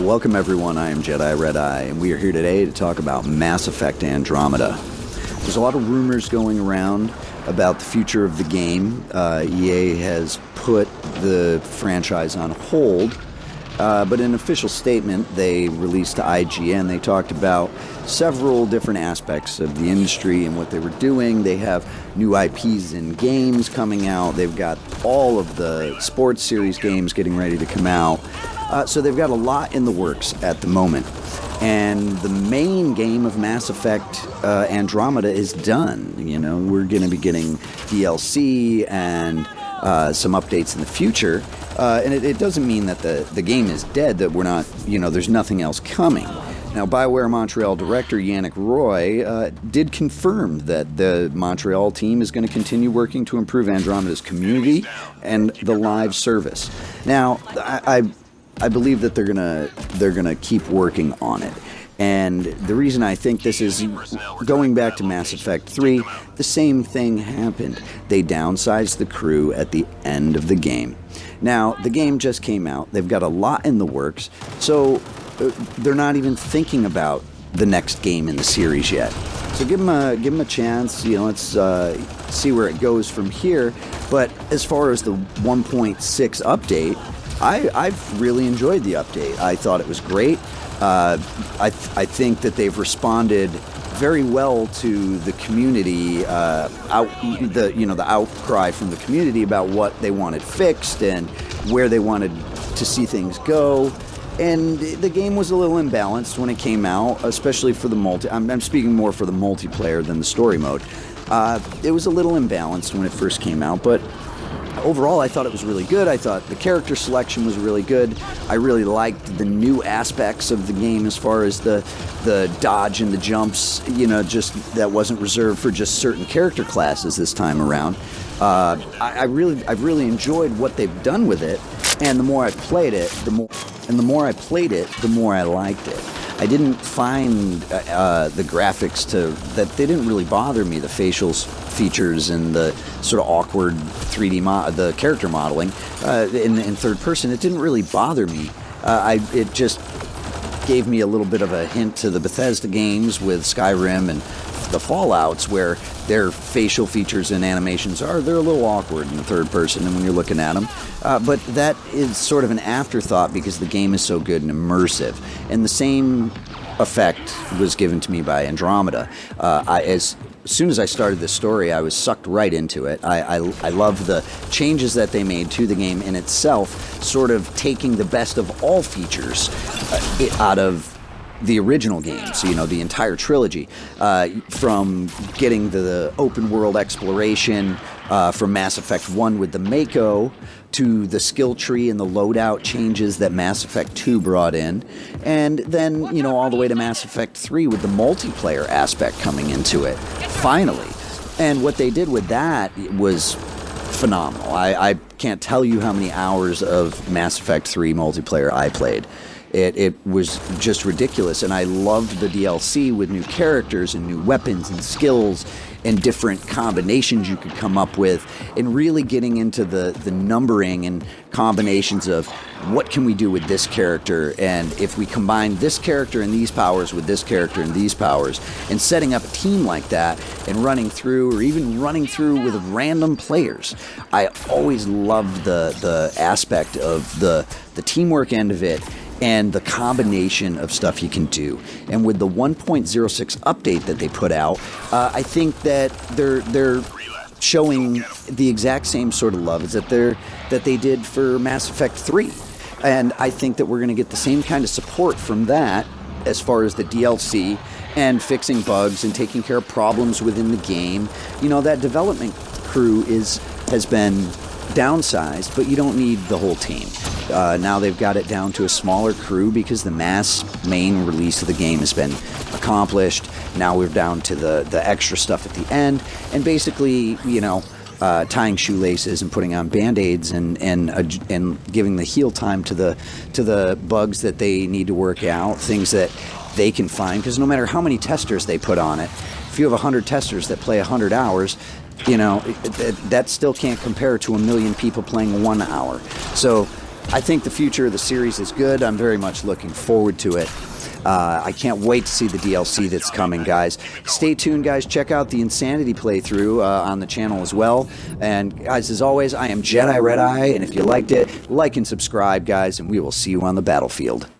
Welcome everyone, I am Jediredeyex, and we are here today to talk about Mass Effect Andromeda. There's a lot of rumors going around about the future of the game. EA has put the franchise on hold, but in an official statement they released to IGN, they talked about several different aspects of the industry and what they were doing. They have new IPs in games coming out. They've got all of the sports series games getting ready to come out. So they've got a lot in the works at the moment. And the main game of Mass Effect Andromeda is done. You know, we're going to be getting DLC and some updates in the future. And it doesn't mean that the game is dead, that we're not, you know, there's nothing else coming. Now, BioWare Montreal director Yanick Roy did confirm that the Montreal team is going to continue working to improve Andromeda's community and the live service. Now, I believe that they're gonna keep working on it. And the reason I think this is, going back to Mass Effect 3, the same thing happened. They downsized the crew at the end of the game. Now, the game just came out. They've got a lot in the works, so they're not even thinking about the next game in the series yet. So give them a chance. You know, let's see where it goes from here. But as far as the 1.6 update, I've really enjoyed the update. I thought it was great. I think that they've responded very well to the community, the outcry from the community about what they wanted fixed and where they wanted to see things go. And the game was a little imbalanced when it came out, especially for the I'm speaking more for the multiplayer than the story mode. It was a little imbalanced when it first came out, but overall, I thought it was really good. I thought the character selection was really good. I really liked the new aspects of the game as far as the dodge and the jumps, you know, just that wasn't reserved for just certain character classes this time around. I've really enjoyed what they've done with it, and the more I played it, the more I liked it. I didn't find the graphics that they didn't really bother me. The facial features and the sort of awkward 3D the character modeling in third person, it didn't really bother me. It just gave me a little bit of a hint to the Bethesda games with Skyrim and the Fallouts, where their facial features and animations they're a little awkward in the third person and when you're looking at them. But that is sort of an afterthought because the game is so good and immersive. And the same effect was given to me by Andromeda. As soon as I started this story, I was sucked right into it. I love the changes that they made to the game in itself, sort of taking the best of all features out of the original game, so, you know, the entire trilogy, from getting the open world exploration from Mass Effect 1 with the Mako, to the skill tree and the loadout changes that Mass Effect 2 brought in, and then, you know, all the way to Mass Effect 3 with the multiplayer aspect coming into it, finally. And what they did with that was phenomenal. I can't tell you how many hours of Mass Effect 3 multiplayer I played. It was just ridiculous, and I loved the DLC with new characters and new weapons and skills and different combinations you could come up with, and really getting into the numbering and combinations of what can we do with this character, and if we combine this character and these powers with this character and these powers, and setting up a team like that and running through, or even running through with random players. I always loved the aspect of the teamwork end of it, and the combination of stuff you can do. And with the 1.06 update that they put out, I think that they're showing the exact same sort of love as that they did for Mass Effect 3. And I think that we're going to get the same kind of support from that as far as the DLC and fixing bugs and taking care of problems within the game. You know, that development crew has been downsized, but you don't need the whole team. Now they've got it down to a smaller crew because the main release of the game has been accomplished. Now we're down to the extra stuff at the end, and basically, you know, tying shoelaces and putting on band-aids and giving the heal time to the bugs that they need to work out, things that they can find, because no matter how many testers they put on it, if you have 100 testers that play 100 hours, you know, that still can't compare to 1 million people playing 1 hour. So I think the future of the series is good. I'm very much looking forward to it. I can't wait to see the DLC that's coming, guys. Stay tuned, guys. Check out the Insanity playthrough on the channel as well. And, guys, as always, I am Jediredeyex, and if you liked it, like and subscribe, guys, and we will see you on the battlefield.